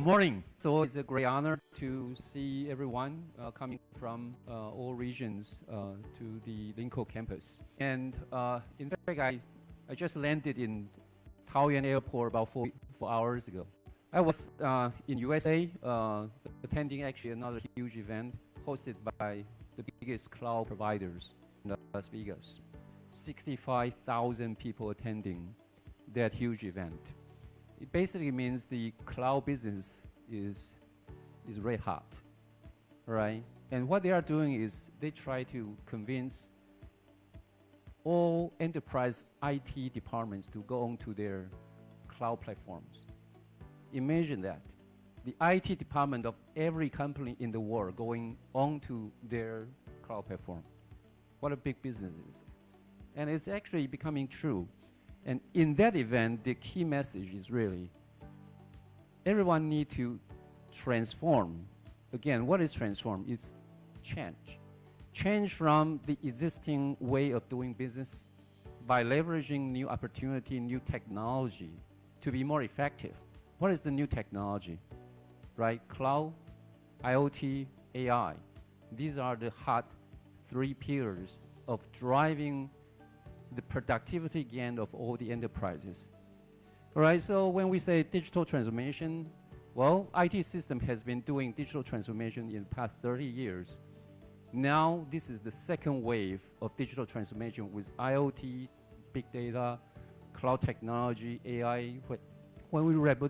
Good morning. So it's a great honor to see everyone coming from all regions to the Linkou campus. And in fact, I just landed in Taoyuan Airport about four hours ago. I was in USA attending actually another huge event hosted by the biggest cloud providers in Las Vegas. 65,000 people attending that huge event. It basically means the cloud business is very hot, right? And what they are doing is they try to convince all enterprise IT departments to go onto their cloud platforms. Imagine that. The IT department of every company in the world going onto their cloud platform. What a big business it is. And it's actually becoming true. And in that event, the key message is really, everyone needs to transform. Again, what is transform? It's change. Change from the existing way of doing business by leveraging new opportunity, new technology to be more effective. What is the new technology? Right? Cloud, IoT, AI. These are the hot three pillars of driving the productivity gain of all the enterprises. All right, so when we say digital transformation, well, IT system has been doing digital transformation in the past 30 years. Now, this is the second wave of digital transformation with IoT, big data, cloud technology, AI. When we wrap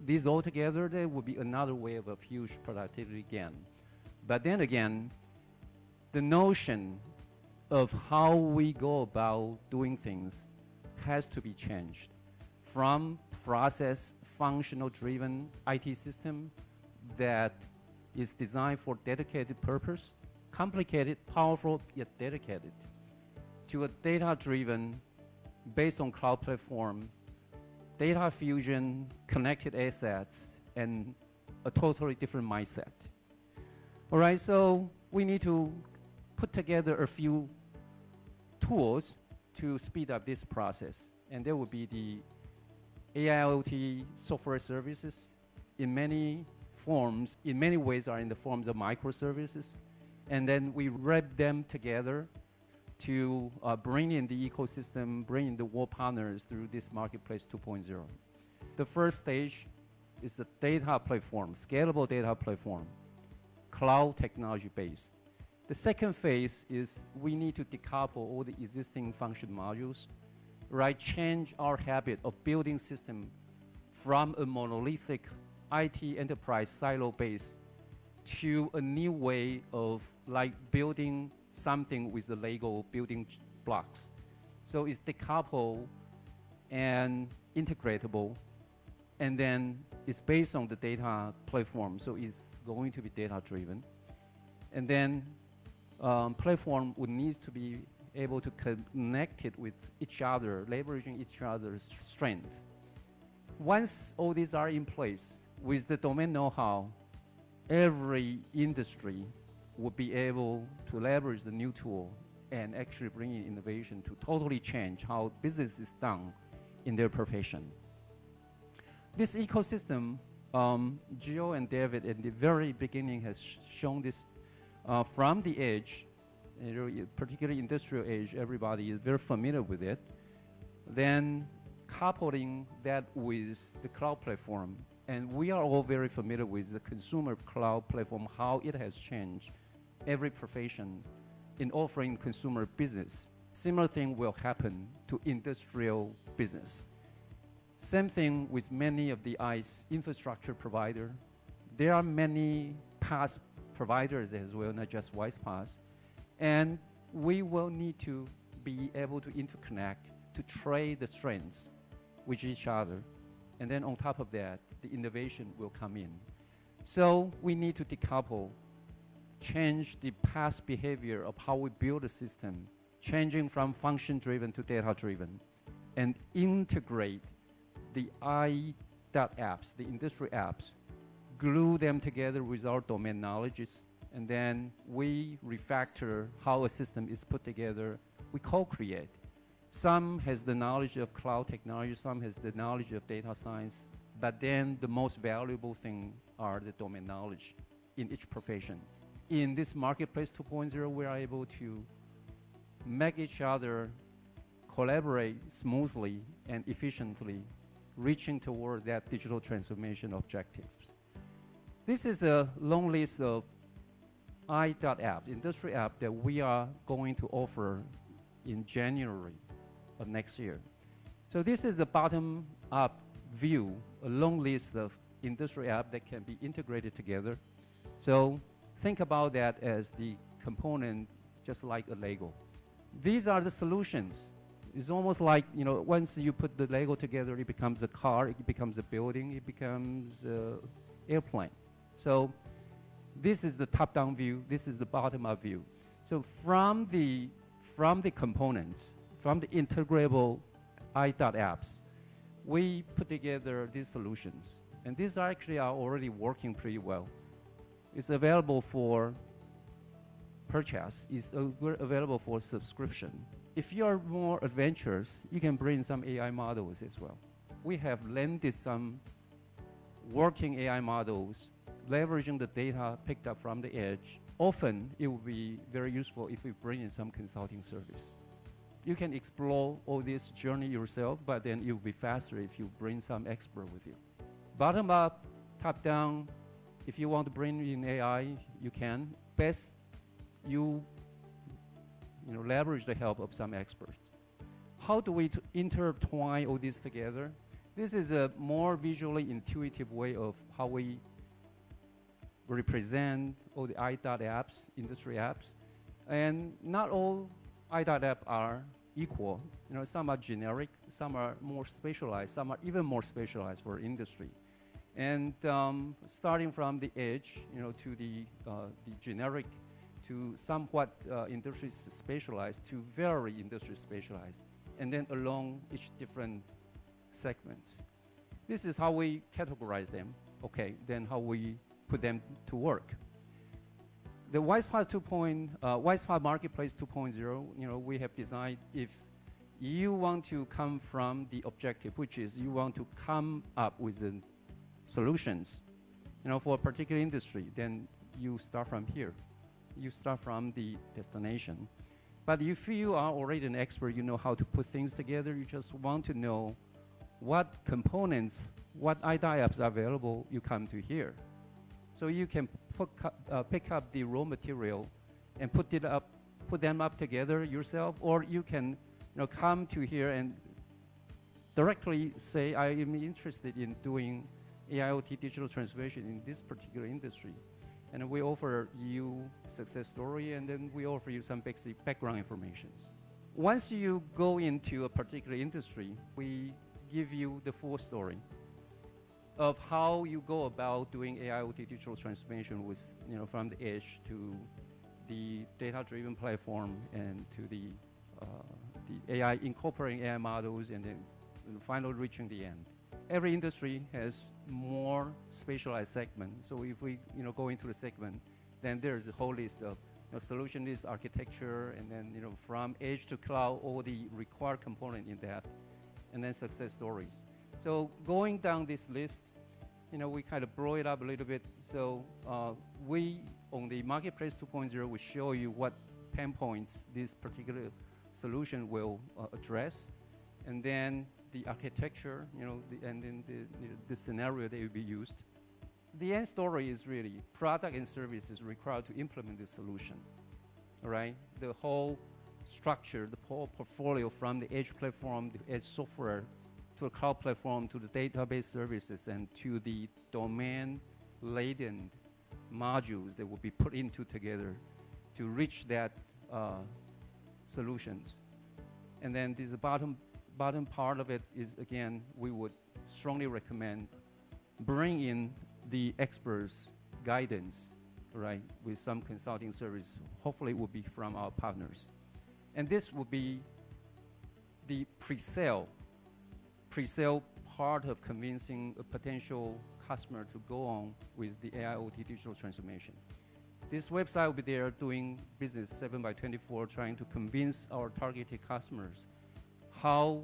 these all together, there will be another wave of huge productivity gain. But then again, the notion of how we go about doing things has to be changed from process functional driven IT system that is designed for dedicated purpose, complicated, powerful, yet dedicated, to a data driven based on cloud platform, data fusion, connected assets, and a totally different mindset. All right, so we need to put together a few tools to speed up this process. And there will be the AIoT software services in many forms, in many ways are in the forms of microservices. And then we wrap them together to bring in the ecosystem, bring in the world partners through this marketplace 2.0. The first stage is the data platform, scalable data platform, cloud technology based. The second phase is we need to decouple all the existing function modules, right? Change our habit of building system from a monolithic IT enterprise silo base to a new way of like building something with the Lego building blocks. So it's decoupled and integratable, and then it's based on the data platform, so it's going to be data driven. And then platform would need to be able to connect it with each other, leveraging each other's strength. Once all these are in place, with the domain know-how, every industry would be able to leverage the new tool and actually bring in innovation to totally change how business is done in their profession. This ecosystem, Gio and David at the very beginning has shown this from the edge, particularly industrial age, everybody is very familiar with it. Then coupling that with the cloud platform, and we are all very familiar with the consumer cloud platform, how it has changed every profession in offering consumer business. Similar thing will happen to industrial business. Same thing with many of the ICE infrastructure provider. There are many PaaS providers as well, not just WISE-PaaS. And we will need to be able to interconnect, to trade the strengths with each other. And then on top of that, the innovation will come in. So we need to decouple, change the past behavior of how we build a system, changing from function-driven to data-driven, and integrate the I.Apps, the industry apps, glue them together with our domain knowledges, and then we refactor how a system is put together. We co-create. Some has the knowledge of cloud technology, some has the knowledge of data science, But then the most valuable thing are the domain knowledge in each profession. In this marketplace 2.0, we are able to make each other collaborate smoothly and efficiently, reaching toward that digital transformation objectives. This is a long list of I.Apps, industry app that we are going to offer in January of next year. So this is the bottom-up view, a long list of industry app that can be integrated together. So think about that as the component, just like a Lego. These are the solutions. It's almost like, you know, once you put the Lego together, it becomes a car, it becomes a building, it becomes an airplane. So this is the top-down view, this is the bottom-up view. So from the components, from the integrable I.Apps, we put together these solutions. And these actually are already working pretty well. It's available for purchase, it's available for subscription. If you are more adventurous, you can bring some AI models as well. We have landed some working AI models, leveraging the data picked up from the edge. Often, it will be very useful if we bring in some consulting service. You can explore all this journey yourself, but then it will be faster if you bring some expert with you. Bottom up, top down, if you want to bring in AI, you can. Best, you leverage the help of some experts. How do we intertwine all this together? This is a more visually intuitive way of how we represent all the I.Apps, industry apps. And not all I.App are equal. You know, some are generic, some are more specialized, some are even more specialized for industry. And starting from the edge, to the generic, to somewhat industry specialized, to very industry specialized, and then along each different segments. This is how we categorize them. Okay, then how we put them to work. The WISE-PaaS Marketplace 2.0, we have designed, if you want to come from the objective, which is you want to come up with the solutions, for a particular industry, then you start from here. You start from the destination. But if you are already an expert, you know how to put things together, you just want to know what components, what I.Apps are available, you come to here. So you can pick up the raw material and put them up together yourself, or you can come to here and directly say, I am interested in doing AIoT digital transformation in this particular industry. And we offer you success story, and then we offer you some basic background information. Once you go into a particular industry, we give you the full story of how you go about doing AIoT digital transformation with, from the edge to the data-driven platform and to the AI, incorporating AI models, and then finally reaching the end. Every industry has more specialized segment. So if we go into the segment, then there's a whole list of solution list architecture, and then from edge to cloud, all the required component in that, and then success stories. So going down this list, we kind of blow it up a little bit. So we, on the Marketplace 2.0, will show you what pain points this particular solution will address, and then the architecture, and then the scenario that will be used. The end story is really product and services required to implement this solution, all right? The whole structure, the whole portfolio, from the edge platform, the edge software, to a cloud platform, to the database services, and to the domain-laden modules that will be put into together to reach that solutions. And then this bottom part of it is, again, we would strongly recommend bring in the experts' guidance, right, with some consulting service. Hopefully it will be from our partners. And this will be the pre-sale part of convincing a potential customer to go on with the AIoT digital transformation. This website will be there doing business 7/24, trying to convince our targeted customers how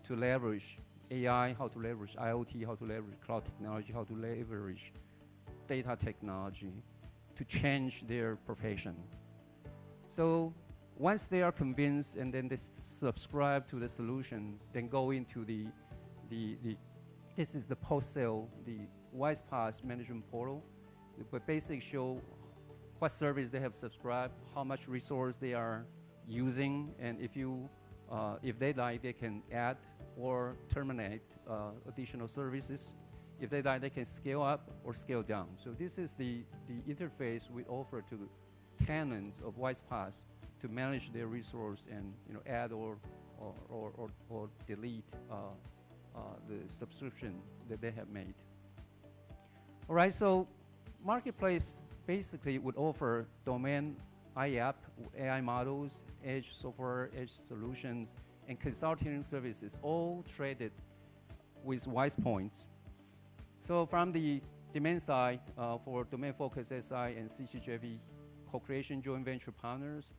to leverage AI, how to leverage IoT, how to leverage cloud technology, how to leverage data technology to change their profession. So once they are convinced and then they subscribe to the solution, then go into the this is the post-sale, the WISE-PaaS management portal. But basically show what service they have subscribed, how much resource they are using, and if they like, they can add or terminate additional services. If they like, they can scale up or scale down. So this is the interface we offer to tenants of WISE-PaaS to manage their resource and add or delete the subscription that they have made. All right, so Marketplace basically would offer domain I.App, AI models, edge software, edge solutions, and consulting services, all traded with WISE points. So from the demand side, for domain-focused SI and CCJV co-creation joint venture partners,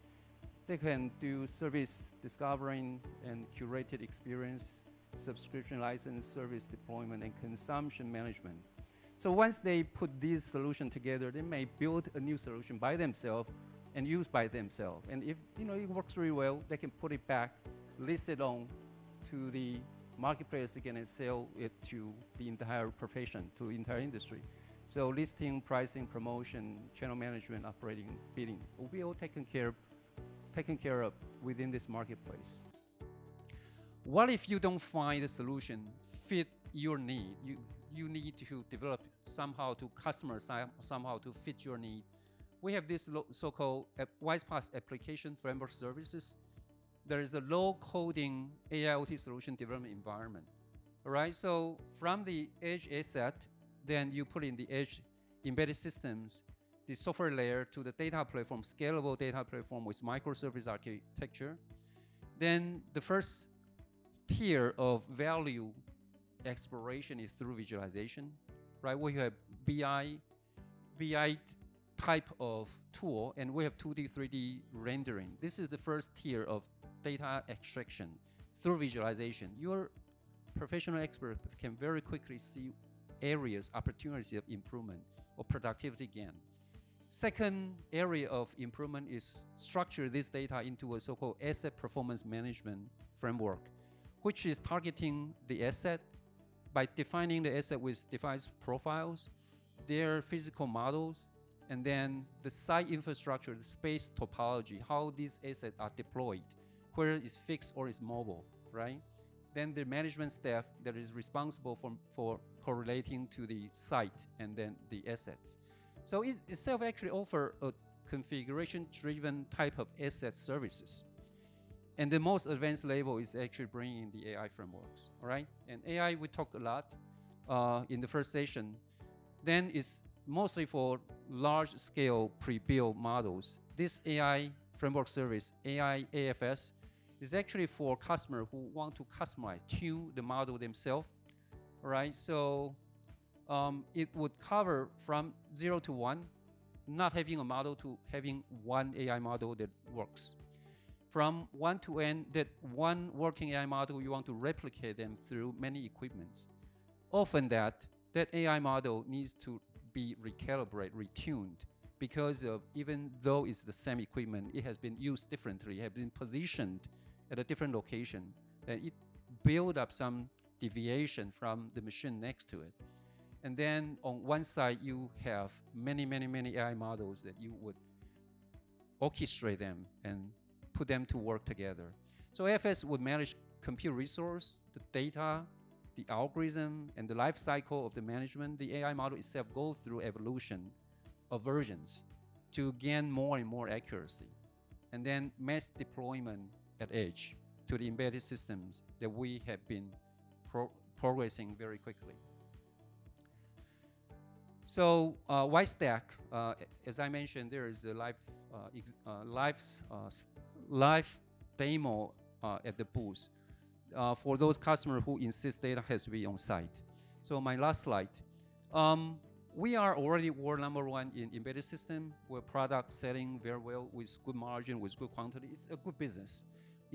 they can do service discovering and curated experience, subscription license, service deployment, and consumption management. So once they put these solutions together, they may build a new solution by themselves and use by themselves. And if it works really well, they can put it back, list it on to the marketplace again, and sell it to the entire profession, to the entire industry. So listing, pricing, promotion, channel management, operating, bidding will be all taken care of within this marketplace. What if you don't find a solution fit your need? You need to develop somehow to customer side, somehow to fit your need. We have this so-called WISE-PaaS application framework services. There is a low-coding AIoT solution development environment. All right, so from the edge asset, then you put in the edge embedded systems, the software layer to the data platform, scalable data platform with microservice architecture. Then the first tier of value exploration is through visualization, right? We have BI type of tool, and we have 2D, 3D rendering. This is the first tier of data extraction through visualization. Your professional expert can very quickly see areas, opportunities of improvement or productivity gain. Second area of improvement is structure this data into a so-called asset performance management framework, which is targeting the asset by defining the asset with device profiles, their physical models, and then the site infrastructure, the space topology, how these assets are deployed, whether it's fixed or it's mobile, right? Then the management staff that is responsible for correlating to the site and then the assets. So it itself actually offers a configuration-driven type of asset services. And the most advanced level is actually bringing the AI frameworks, all right? And AI, we talked a lot in the first session. Then it's mostly for large-scale pre-built models. This AI framework service, AI AFS, is actually for customers who want to customize, tune the model themselves, all right? So it would cover from 0 to 1, not having a model to having one AI model that works. From 1 to n, that one working AI model, you want to replicate them through many equipments. Often that AI model needs to be recalibrated, retuned, because of, even though it's the same equipment, it has been used differently, has been positioned at a different location, and it build up some deviation from the machine next to it. And then on one side, you have many AI models that you would orchestrate them and put them to work together. So AFS would manage compute resource, the data, the algorithm, and the life cycle of the management. The AI model itself goes through evolution of versions to gain more and more accuracy. And then mass deployment at edge to the embedded systems that we have been progressing very quickly. So WISE-Stack, as I mentioned, there is a live demo at the booth for those customers who insist data has to be on site. So my last slide. We are already world #1 in embedded system, where product selling very well with good margin, with good quantity. It's a good business.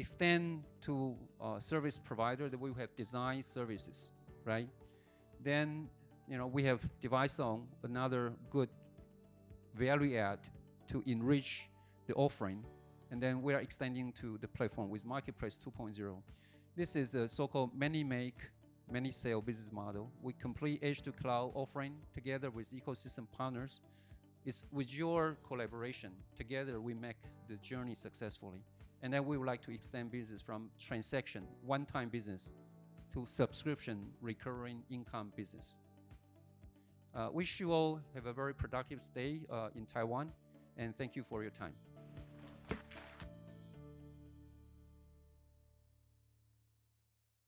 extend to service provider that we have design services, right? Then, we have device on another good value add to enrich the offering. And then we are extending to the platform with Marketplace 2.0. This is a so-called many-make, many-sale business model. We complete edge-to-cloud offering together with ecosystem partners. It's with your collaboration. Together, we make the journey successfully. And then we would like to extend business from transaction, one-time business, to subscription, recurring income business. Wish you all have a very productive stay in Taiwan, and thank you for your time.